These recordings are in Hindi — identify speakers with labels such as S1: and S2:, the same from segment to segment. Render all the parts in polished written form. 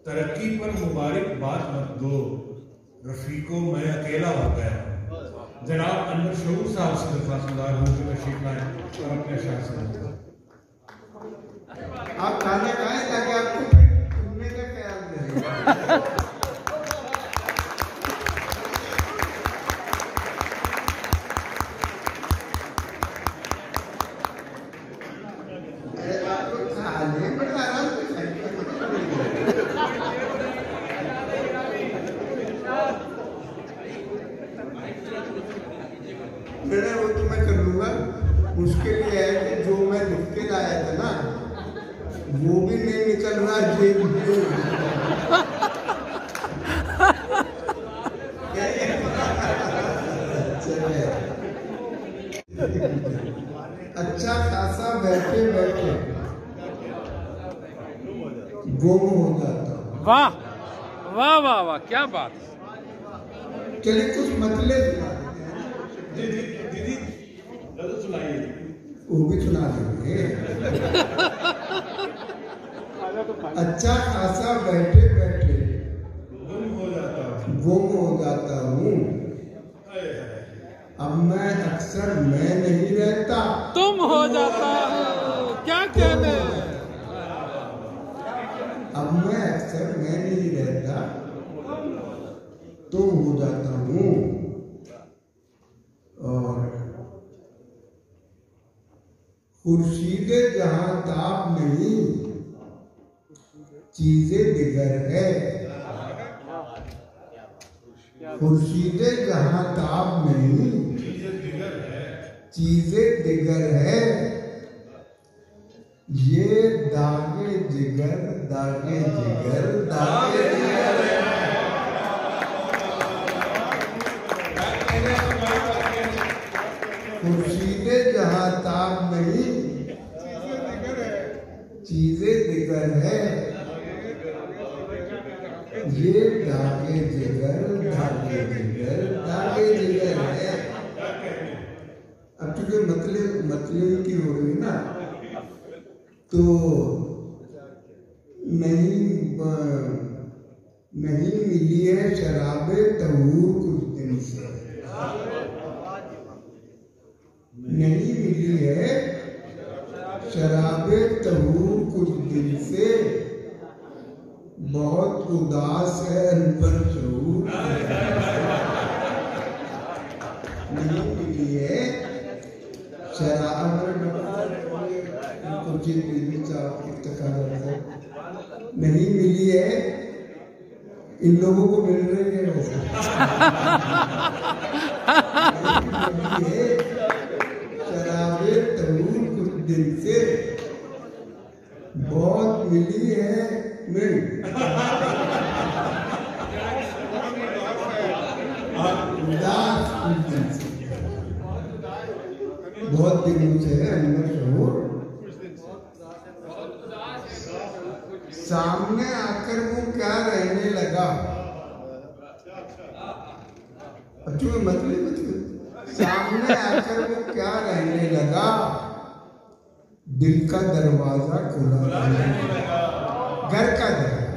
S1: तरक्की पर मुबारकबाद मत दो, रफीको मैं अकेला हो गया। जनाब अनवर शऊर साहब से दरख्वास्तदार हूँ कि तशरीफ लाएं और अपने अशार से
S2: आप खाना खाएं ताकि आपको सुनने का ख्याल रहे। मैंने वो तो मैं कर लूंगा। मुश्किल ये है कि जो मैं लिख के लाया था ना वो भी नहीं निकल रहा जेब में। अच्छा खासा बैठे बैठे गुम हो जाता।
S3: वाह वाह वाह वाह, क्या बात।
S2: चलिए कुछ मतले
S1: दीदी सुनाइए,
S2: वो भी सुना देंगे। अच्छा खासा बैठे बैठे
S1: गुम हो
S2: जाता हूँ। अब मैं अक्सर मैं नहीं रहता,
S3: तुम हो जाता हो। क्या कहने।
S2: अब मैं अक्सर मैं नहीं रहता, तुम हो जाता हूँ। और खुर्शीदे जहां ताप नहीं, चीजें दिगर है। खुर्शीदे जहां ताप नहीं, चीजें दिगर है। ये दागे जिगर दागे जिगर दागे जिगर है। खुर्शीदे जहां ताप नहीं, चीजें दिगर है। ये धागे जिगर धागे जिगर धागे जिगर है। अब चूंकि मतलब की हो रही ना, तो नहीं मिली है शराबे तहूर कुछ दिन से। नहीं मिली है शराबे तहूर कुछ दिन से। बहुत उदास है अनपर शऊर। नहीं मिली है शराब नहीं मिली है। इन लोगों को मिल रही है वैसे। शराबे तहूर कुछ दिन से, बहुत मिली है मिल। उदास कुछ दिन से, बहुत दिनों से है अनवर शऊर। सामने आकर वो क्या रहने लगा। मतलब सामने आकर वो क्या रहने लगा। दिल का दरवाजा खुला रहने लगा। घर का दरवाजा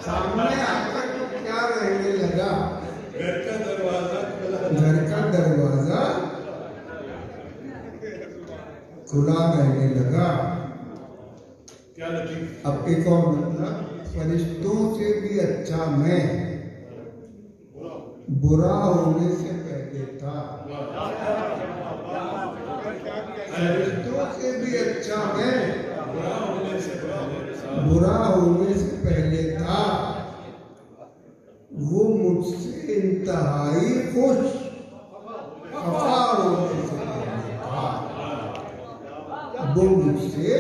S2: सामने आकर वो क्या रहने लगा। घर का दरवाजा खुला रहने लगा। अब एक और मतलब, फरिश्तों से भी अच्छा मैं बुरा होने से पहले था। फरिश्तों से भी अच्छा मैं बुरा होने से पहले था। वो मुझसे इंतहाई खुश खफा होने से पहले था। वो मुझसे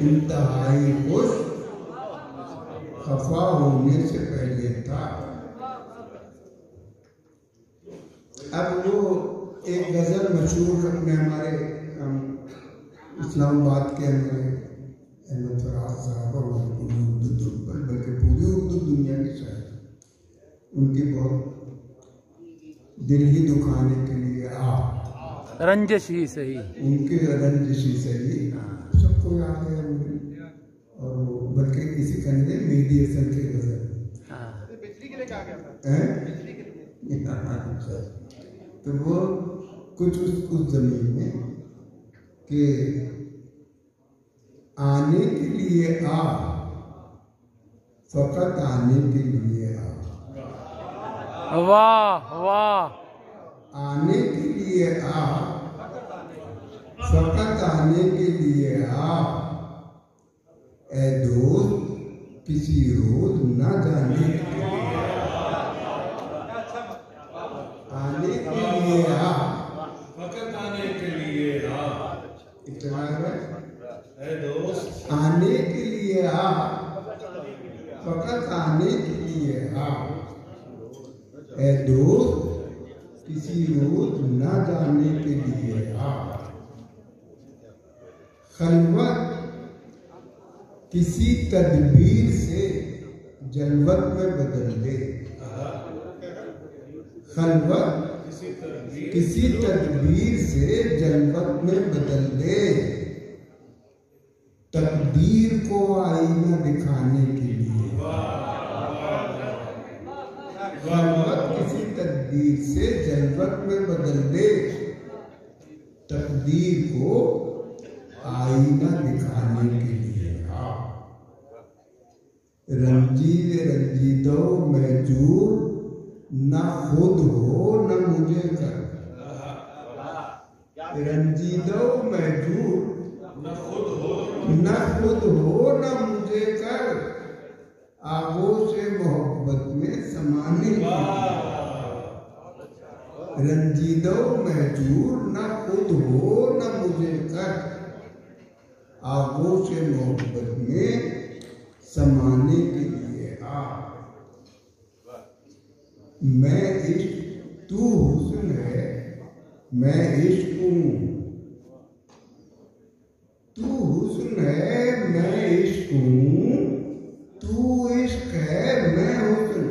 S2: इंतहाई खुश खफा होने से पहले था। अब वो एक गजल मशहूर अपने हमारे इस्लामाबाद के अंदर अहमद फराज साहब और बल्कि पूरी उर्दू दुनिया की शायद उनकी बहुत दिल ही दुखाने के लिए आप
S3: रंजिश ही सही,
S2: उनकी रंजिश ही सही सबको याद है। और वो बल्कि इसी कहने मीडिएशन के गजर
S4: बिजली के लिए कहा गया था। बिजली के लिए
S2: तो वो कुछ उस जमीन में कि आने के लिए आ, फकत आने के लिए आ।
S3: वाह वाह।
S2: आने के लिए आ, फकत आने के लिए आ। ए दोस्त किसी रोज न जाने के लिए आने के लिए आ,
S1: फकत आने के लिए आ।
S2: इतना है
S1: ए दोस्त
S2: आने के लिए आ, फकत आने के लिए आ। ए दोस्त किसी रोज न जाने के लिए आ। खलवत किसी तदबीर से जलवत में बदल दे। खलवत किसी तदबीर से जलवत में बदल दे। तकदीर को आईना दिखाने के लिए। खलवत किसी तकदीर से जलवत में बदल दे। तकदीर को आईना दिखाने के लिए। रंजीदो महजूर न खुद हो न मुझे कर। रंजीदो महजूर न खुद हो न मुझे कर। आगोश मोहब्बत में समाने के लिए। रंजीदो महजूर न खुद हो न मुझे कर। आगोश मोहब्बत में समाने के लिए आ। मैं इश्क तू हुस्न है, मैं इश्क हूँ। तू हुस्न है मैं इश्क हूँ। तू इश्क है मैं हुस्न।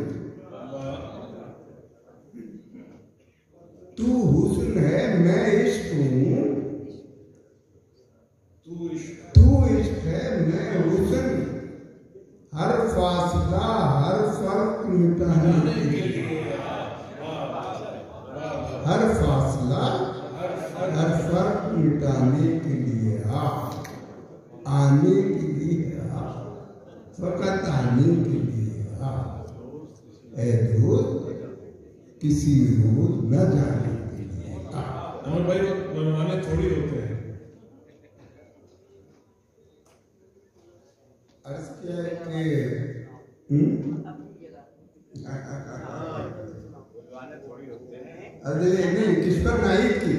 S2: तू हुस्न है मैं इश्क हूँ। तू इश्क है मैं हुस्न। हर फासला हर फर्क मिटाने के लिए। हर फासला हर फर्क मिटाने के लिए आ। आने के लिए आ, फकत आने के लिए आ। ए दोस्त किसी रोज न जाने के लिए आ।
S1: अमर भाई मनमाने थोड़ी होते हैं।
S2: अर्ज किया है कि नहीं किशोर नाइक की।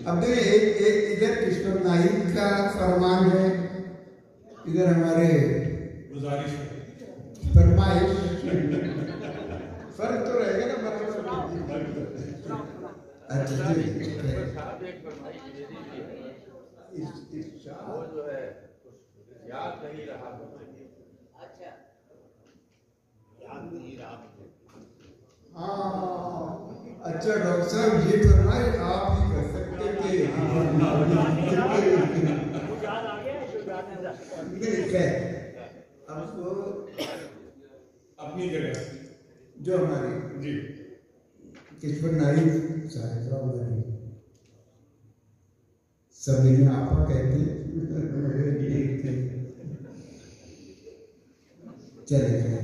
S2: अब देखिए एक इधर किशोर नाइक का फरमान है, इधर हमारे
S1: गुजारिश
S2: फरमाइश। फर्क तो रहेगा ना बराबर। अच्छा जी
S4: याद नहीं रहा। अच्छा याद नहीं रहा।
S2: हाँ अच्छा डॉक्टर साहब ये फरमाए आप ही कर सकते थे। नहीं क्या आपको
S1: अपनी जगह
S2: जो हमारे
S1: जी
S2: किशोर नाइक साहब सब इन्हें आपा कहते चले गए।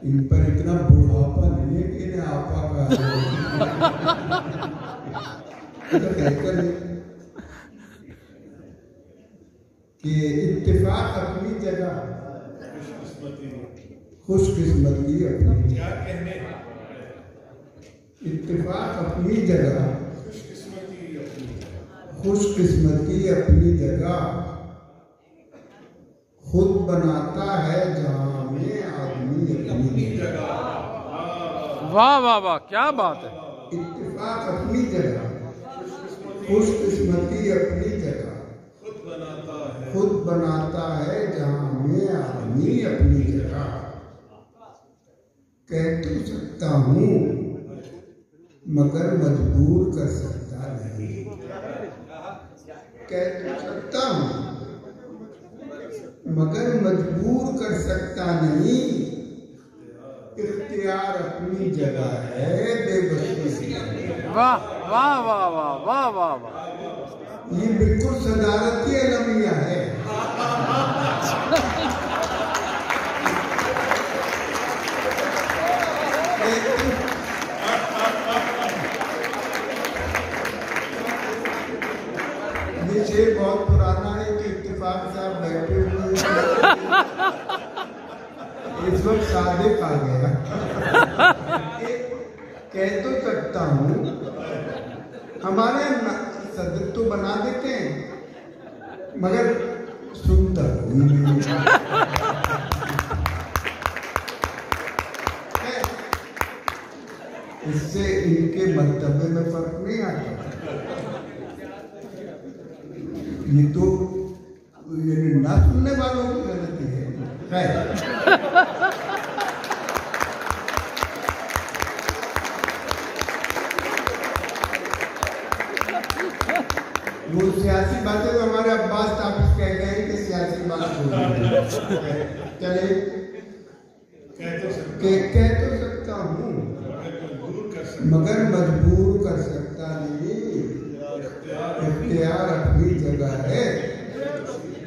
S2: इन पर इतना बुढ़ापा नहीं है कि इन्हें आपा का तो कहकर कि इत्तेफाक अपनी जगह, खुशकिस्मती अपनी
S1: क्या कहने।
S2: इत्तेफाक अपनी जगह,
S1: खुशकिस्मती
S2: खुशकिस्मती अपनी जगह। खुद बनाता है जहां में आदमी अपनी जगह।
S3: वाह वाह वाह, क्या बात है।
S2: इत्तेफाक अपनी जगह, खुशकिस्मती अपनी जगह। खुद बनाता है जहां में आदमी अपनी जगह। कह तो सकता हूँ मगर मजबूर कर सकता नहीं। कह तो सकता हूँ मगर मजबूर कर सकता नहीं। इख्तियार अपनी जगह है, बेबसी।
S3: वाह वाह वाह वाह वाह वाह वाह।
S2: ये बिल्कुल सदारती अलमिया है। ये बहुत पुराना है कि इत्तेफाक साहब बैठे हुए इस वक्त सादिक आ गया। कह तो सकता हूँ हमारे सदर तो बना देते हैं मगर सुनता कोई नहीं। इससे इनके मर्तबे में फर्क नहीं आता। ये तो ना सुनने वालों की गलती है। वो सियासी बातें तो हमारे अब्बास ताबिश कह गए कि सियासी बात चले कह तो सकता हूँ मगर मजबूर कर सकता नहीं। इख्तियार अपनी जगह है,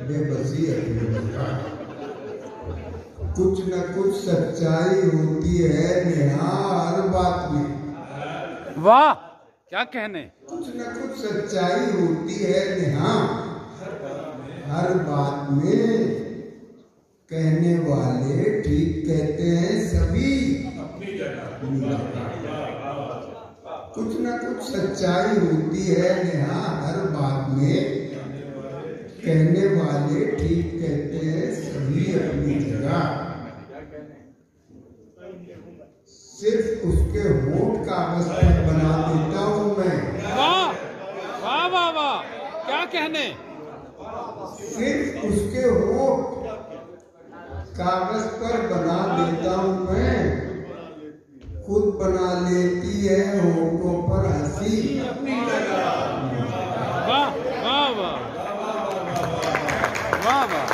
S2: बेबसी अपनी जगह। कुछ न कुछ सच्चाई होती है नेहा हर बात में।
S3: वाह क्या कहने।
S2: कुछ न कुछ सच्चाई होती है नेहा हर बात में। कहने वाले ठीक कहते हैं सभी अपनी जगह। कुछ न कुछ सच्चाई होती है नेहा हर बात में। कहने वाले ठीक कहते हैं सभी अपनी जगह। सिर्फ उसके होंठ कागज पर बना देता हूँ मैं।
S3: वाह वाह वाह वाह क्या कहने।
S2: सिर्फ उसके होंठ कागज पर बना देता हूँ मैं। खुद बना लेती है होंठों पर हंसी।
S3: वाह वाह वाह वाह वाह।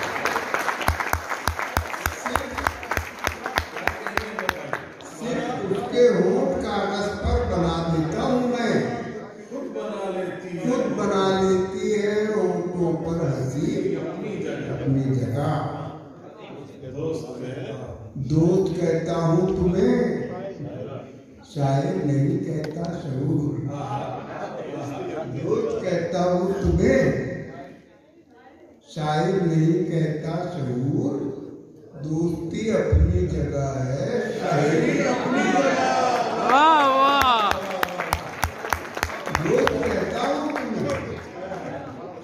S2: सिर्फ उसके होंठ कागज पर बना देता हूँ मैं। खुद बना लेती है होंठों पर हंसी अपनी जगह। दोस्त कहता हूँ तुम्हें शायर नहीं कहता शऊर। दोस्त कहता हूँ तुम्हें शायर नहीं कहता शऊर। दोस्ती अपनी जगह है, शायरी अपनी जगह।
S3: वाह वाह।
S2: दोस्त कहता हूँ तुम्हें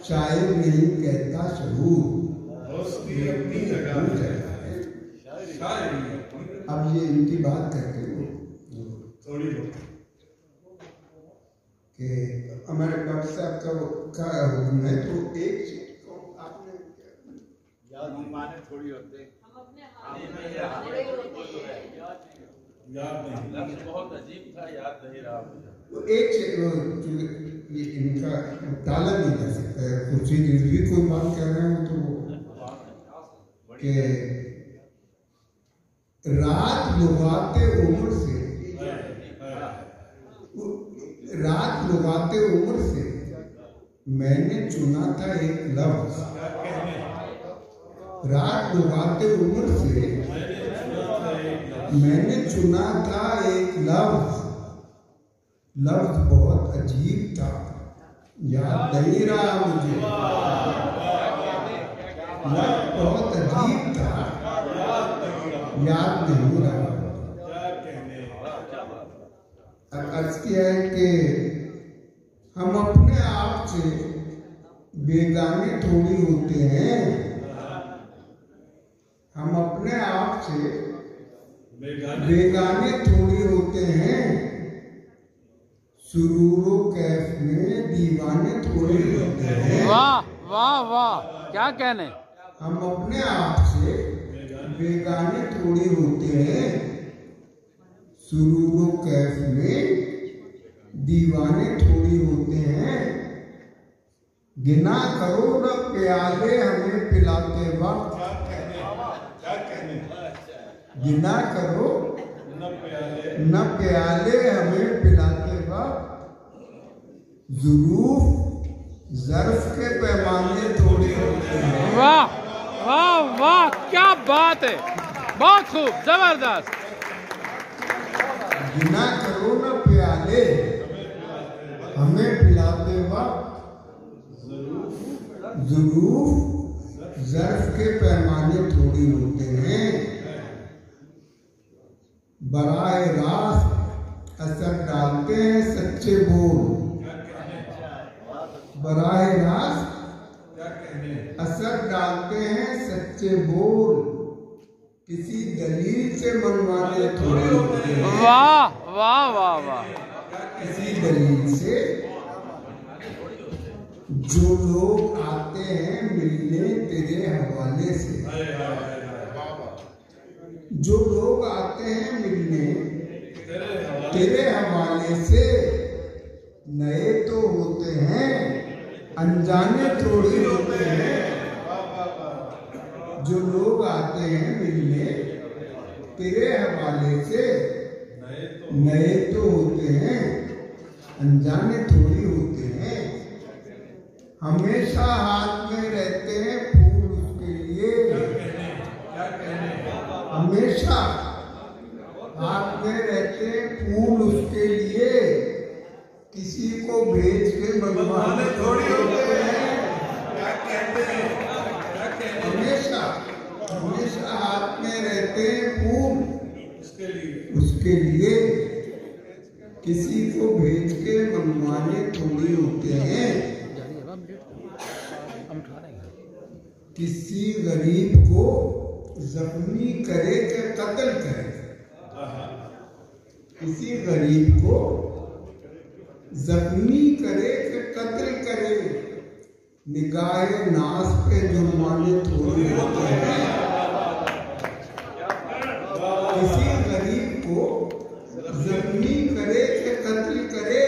S2: शायर नहीं कहता शऊर। दोस्ती अपनी जगह है। अब ये इनकी बात करते हो थोड़ी कि हमारे डॉक्टर साहब का हुक्म है तो एक चीज को आपने
S4: याद माने थोड़ी होते
S1: याद
S4: बहुत अजीब था, याद नहीं रहा
S2: तो एक चीज ये इनका टाला नहीं जा सकता है। कुछ ही भी कोई बात कर रहे हो तो कि रात लुभाते उम्र से मैंने चुना था एक लफ्ज। रात लुभाते उम्र से मैंने चुना था एक लफ्ज। लफ्ज बहुत अजीब था, याद नहीं रहा मुझे। लफ्ज बहुत अजीब था, याद नहीं रहा। अर्ज किया है कि हम अपने आप से बेगाने थोड़ी होते हैं। हम अपने आप से बेगाने थोड़ी होते हैं। सुरूरो कैफ में दीवाने थोड़ी होते हैं।
S3: वाह वाह वाह क्या कहने।
S2: हम अपने आप से बेगाने थोड़ी होते हैं। सुरूरो कैफ में दीवाने थोड़ी होते हैं। गिना करो न प्याले हमें पिलाते वक्त, गिना करो न प्याले हमें पिलाते वक्त, ज़ुरूफ ज़र्फ के पैमाने थोड़े होते हैं।
S3: वाह वाह वाह, क्या बात है, बहुत खूब, जबरदस्त।
S2: गिना करो न प्याले हमें पिलाते वक्त, ज़ुरूफ ज़र्फ के पैमाने थोड़ी होते हैं। बराह रास्त असर डालते हैं सच्चे बोल, बराह रास्त असर डालते हैं सच्चे बोल, किसी दलील से मनवाने थोड़े होते हैं।
S3: वाह वाह वाह वाह,
S2: किसी दलील से। जो लोग आते हैं मिलने तेरे हवाले से, जो लोग आते हैं मिलने तेरे हवाले से, नए तो होते हैं अनजाने थोड़ी होते हैं। जो लोग आते हैं मिलने तेरे हवाले से, नए तो होते हैं अनजाने थोड़ी होते हैं। हमेशा हाथ में रहते हैं फूल उसके लिए, हमेशा हाथ में रहते हैं फूल उसके लिए, किसी को भेज के मंगवाने थोड़ी होते हैं। हमेशा हमेशा हाथ में रहते हैं फूल उसके लिए, किसी को भेज के मंगवाने थोड़ी होते हैं। किसी गरीब को जख्मी करे के कत्ल करे, किसी गरीब को जख्मी करे के कत्ल करे, निगाहे नास पे जुर्माने थोड़ी होते हैं। किसी गरीब को जख्मी करे के कत्ल करे,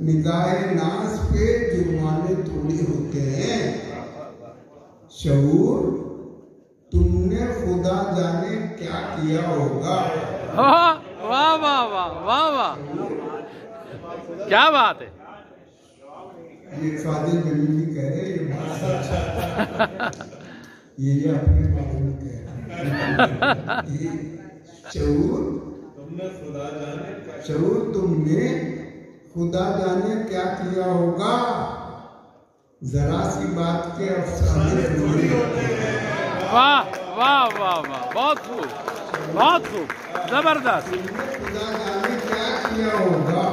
S2: निगाहे नास पे जुर्माने थोड़ी होते हैं। शऊर तुमने खुदा जाने क्या किया होगा।
S3: वाह वाह वाह वाह वाह, क्या बात है।
S2: ये फादिल जमीली कह रहे हैं, ये बात सच है। ये अपने बारे में कह रहे हैं। शऊर तुमने खुदा जाने क्या किया होगा, जरा सी बात के अफसाने थोड़ी होते हैं।
S3: वाह वाह वाह वाह, बहुत खूब, बहुत खूब, जबरदस्त।
S2: खुदा जाने क्या किया होगा,